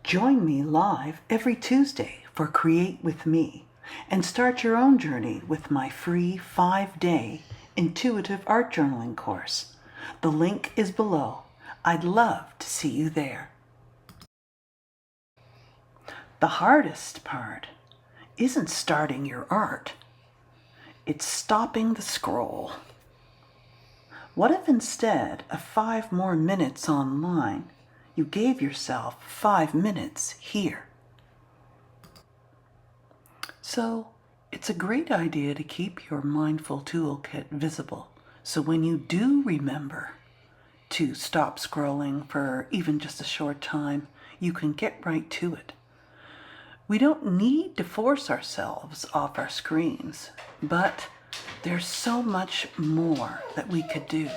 Join me live every Tuesday for Create With Me and start your own journey with my free 5-day intuitive art journaling course. The link is below. I'd love to see you there. The hardest part isn't starting your art. It's stopping the scroll. What if instead of 5 more minutes online, you gave yourself 5 minutes here? So it's a great idea to keep your mindful toolkit visible. So when you do remember to stop scrolling for even just a short time, you can get right to it. We don't need to force ourselves off our screens, but there's so much more that we could do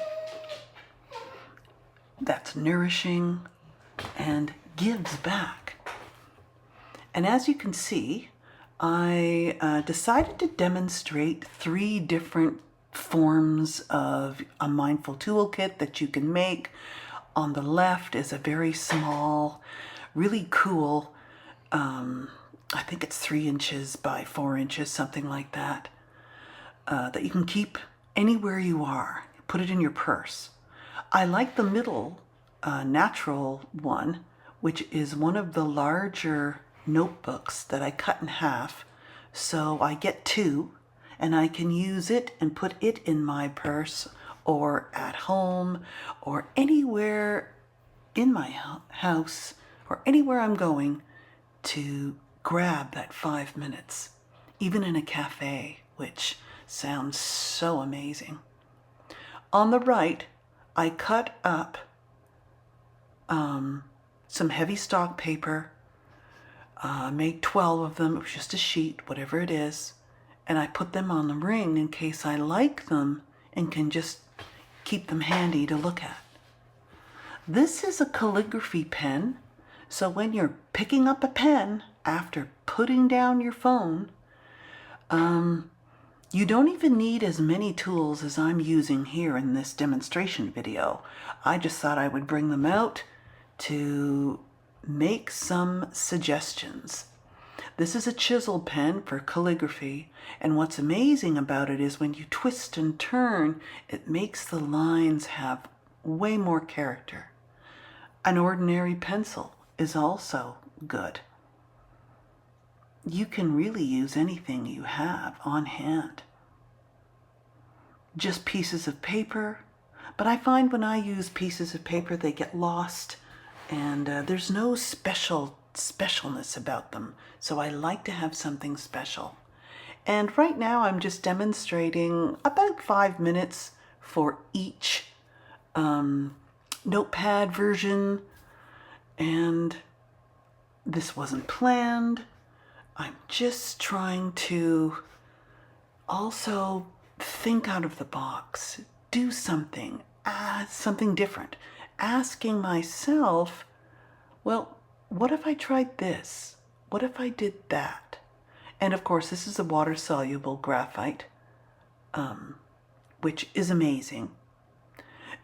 that's nourishing and gives back. And as you can see, I decided to demonstrate 3 different forms of a mindful toolkit that you can make. On the left is a very small, really cool, I think it's 3 inches by 4 inches, something like that, that you can keep anywhere you are. Put it in your purse. I like the middle natural one, which is one of the larger notebooks that I cut in half. So I get 2 and I can use it and put it in my purse or at home or anywhere in my house or anywhere I'm going to grab that 5 minutes, even in a cafe, which sounds so amazing. On the right, I cut up some heavy stock paper, made 12 of them. It was just a sheet, whatever it is, and I put them on the ring in case I like them and can just keep them handy to look at. This is a calligraphy pen, so when you're picking up a pen after putting down your phone, you don't even need as many tools as I'm using here in this demonstration video. I just thought I would bring them out to make some suggestions. This is a chisel pen for calligraphy, and what's amazing about it is when you twist and turn, it makes the lines have way more character. An ordinary pencil is also good. You can really use anything you have on hand. Just pieces of paper, but I find when I use pieces of paper, they get lost, and there's no specialness about them. So I like to have something special. And right now I'm just demonstrating about 5 minutes for each notepad version, and this wasn't planned. I'm just trying to also think out of the box, do something, something different. Asking myself, well, what if I tried this? What if I did that? And of course, this is a water-soluble graphite, which is amazing.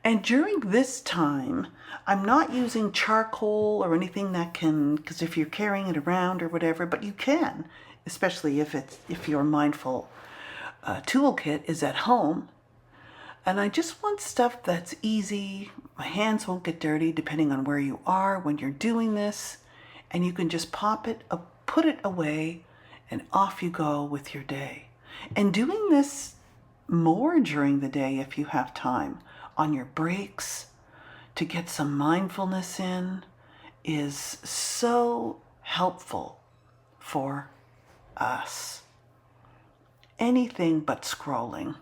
And during this time, I'm not using charcoal or anything that can, because if you're carrying it around or whatever, but you can, especially if your mindful toolkit is at home. And I just want stuff that's easy. My hands won't get dirty depending on where you are when you're doing this. And you can just pop it, put it away, and off you go with your day. And doing this more during the day if you have time, on your breaks, to get some mindfulness in, is so helpful for us. Anything but scrolling.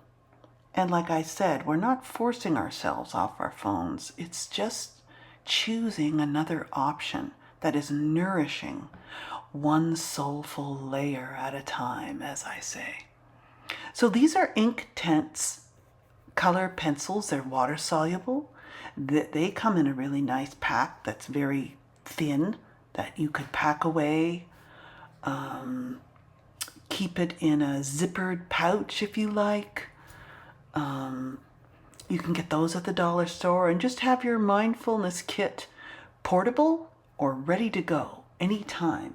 And like I said, we're not forcing ourselves off our phones. It's just choosing another option that is nourishing, one soulful layer at a time, as I say. So these are Inktense color pencils. They're water soluble. They come in a really nice pack that's very thin, that you could pack away. Keep it in a zippered pouch if you like. You can get those at the dollar store, and just have your mindfulness kit portable or ready to go any time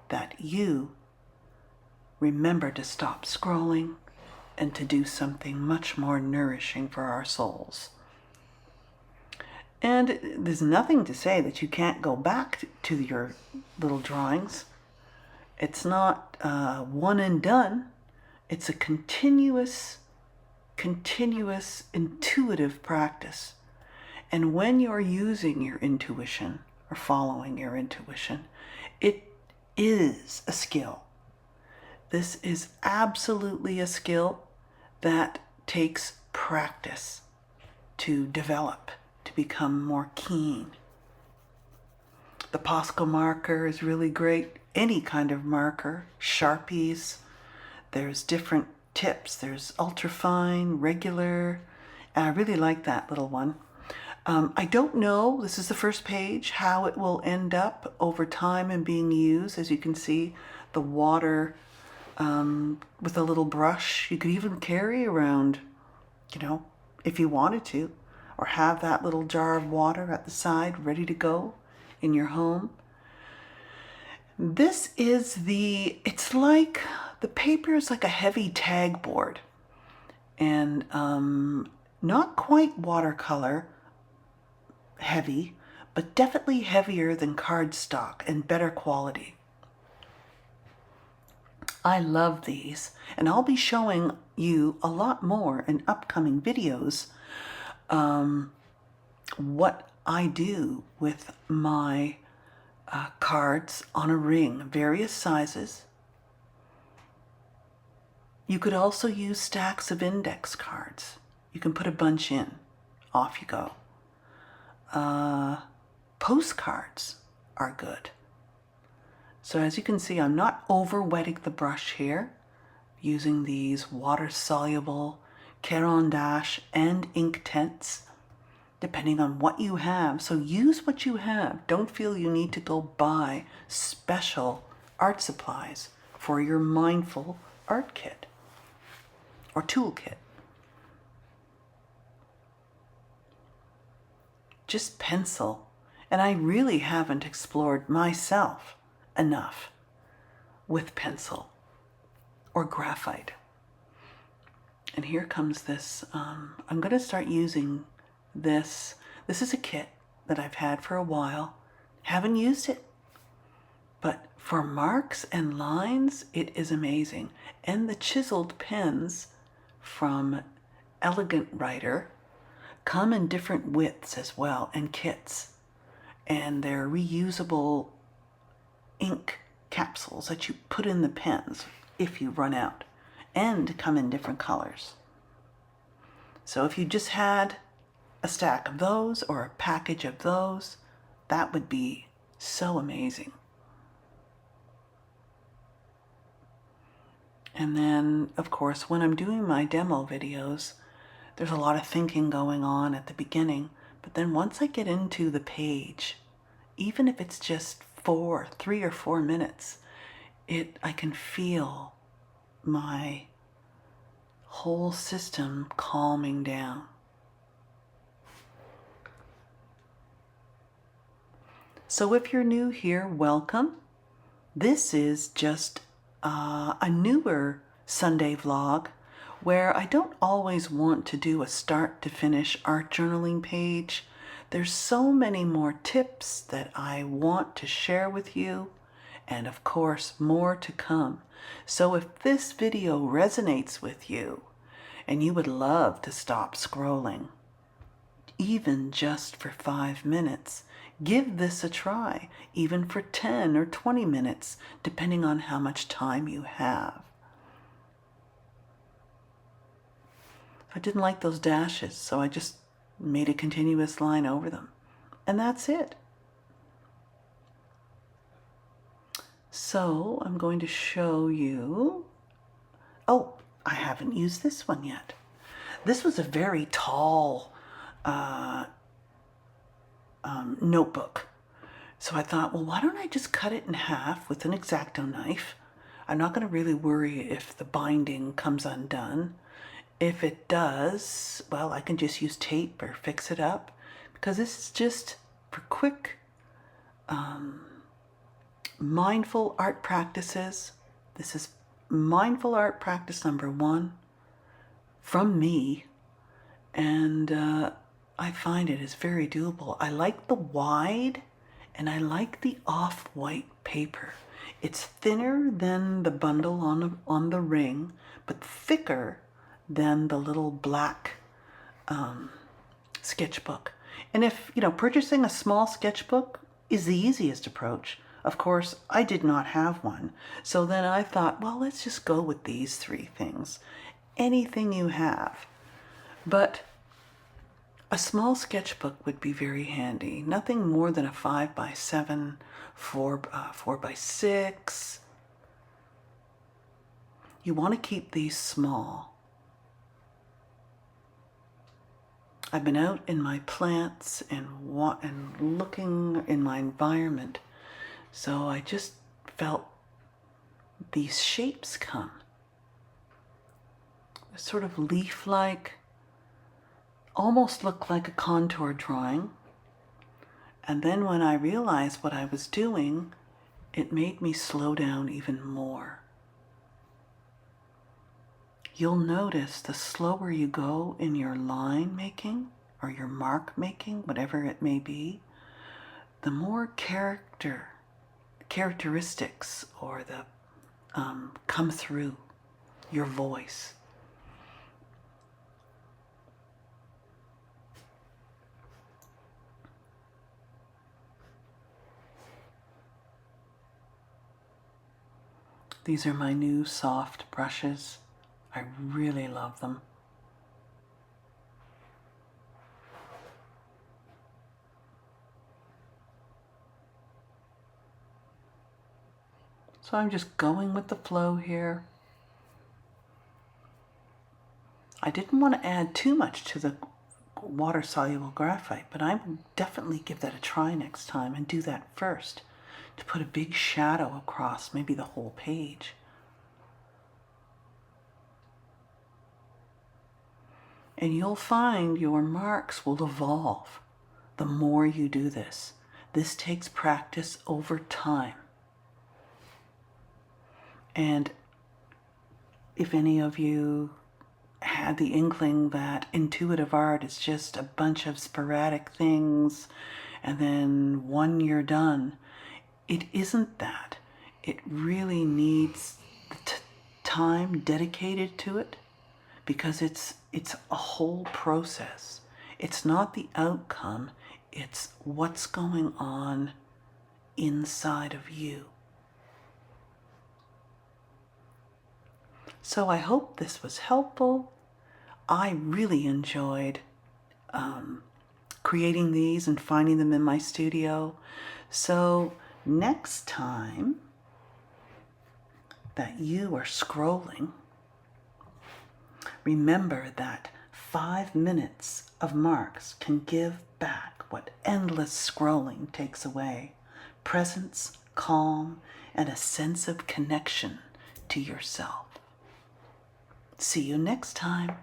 that you remember to stop scrolling and to do something much more nourishing for our souls. And there's nothing to say that you can't go back to your little drawings. It's not one and done. It's a continuous, intuitive practice. And when you're using your intuition or following your intuition, it is a skill. This is absolutely a skill that takes practice to develop, to become more keen. The Posca marker is really great. Any kind of marker, Sharpies. There's different tips. There's ultrafine, regular. And I really like that little one. I don't know, this is the first page, how it will end up over time and being used. As you can see, the water with a little brush. You could even carry around, if you wanted to, or have that little jar of water at the side ready to go in your home. This is it's like, the paper is like a heavy tag board, and not quite watercolor heavy, but definitely heavier than cardstock and better quality. I love these, and I'll be showing you a lot more in upcoming videos what I do with my cards on a ring, various sizes. You could also use stacks of index cards. You can put a bunch in. Off you go. Postcards are good. So as you can see, I'm not over-wetting the brush here, using these water-soluble Caran d'Ache and ink tints, depending on what you have. So use what you have. Don't feel you need to go buy special art supplies for your mindful art kit or toolkit. Just pencil. And I really haven't explored myself enough with pencil or graphite. And here comes this. I'm going to start using this. This is a kit that I've had for a while. Haven't used it. But for marks and lines, it is amazing. And the chiseled pens from Elegant Writer come in different widths as well, and kits. And they're reusable ink capsules that you put in the pens if you run out, and come in different colors. So if you just had a stack of those or a package of those, that would be so amazing. And then, of course, when I'm doing my demo videos, there's a lot of thinking going on at the beginning, but then once I get into the page, even if it's just 3 or 4 minutes, I can feel my whole system calming down. So if you're new here, welcome. This is just a newer Sunday vlog where I don't always want to do a start to finish art journaling page. There's so many more tips that I want to share with you, and of course more to come. So if this video resonates with you and you would love to stop scrolling, even just for 5 minutes, give this a try, even for 10 or 20 minutes, depending on how much time you have. I didn't like those dashes, so I just made a continuous line over them. And that's it. So I'm going to show you. Oh, I haven't used this one yet. This was a very tall notebook. So I thought, well, why don't I just cut it in half with an X-Acto knife? I'm not going to really worry if the binding comes undone. If it does, well, I can just use tape or fix it up, because this is just for quick mindful art practices. This is mindful art practice number 1 from me, and I find it is very doable. I like the wide, and I like the off-white paper. It's thinner than the bundle on the ring, but thicker than the little black sketchbook. And if, purchasing a small sketchbook is the easiest approach. Of course, I did not have one. So then I thought, well, let's just go with these 3 things. Anything you have. But a small sketchbook would be very handy. Nothing more than a 5x7, 4x6. You want to keep these small. I've been out in my plants and looking in my environment, so I just felt these shapes come. They're sort of leaf-like, almost look like a contour drawing. And then when I realized what I was doing, it made me slow down even more. You'll notice the slower you go in your line making or your mark making, whatever it may be, the more characteristics or the come through your voice. These are my new soft brushes. I really love them. So I'm just going with the flow here. I didn't want to add too much to the water-soluble graphite, but I will definitely give that a try next time and do that first to put a big shadow across maybe the whole page. And you'll find your marks will evolve the more you do this. This takes practice over time. And if any of you had the inkling that intuitive art is just a bunch of sporadic things and then one you're done, it isn't that. It really needs the time dedicated to it, because it's a whole process. It's not the outcome, it's what's going on inside of you. So I hope this was helpful. I really enjoyed creating these and finding them in my studio. So next time that you are scrolling, remember that 5 minutes of marks can give back what endless scrolling takes away: presence, calm, and a sense of connection to yourself. See you next time.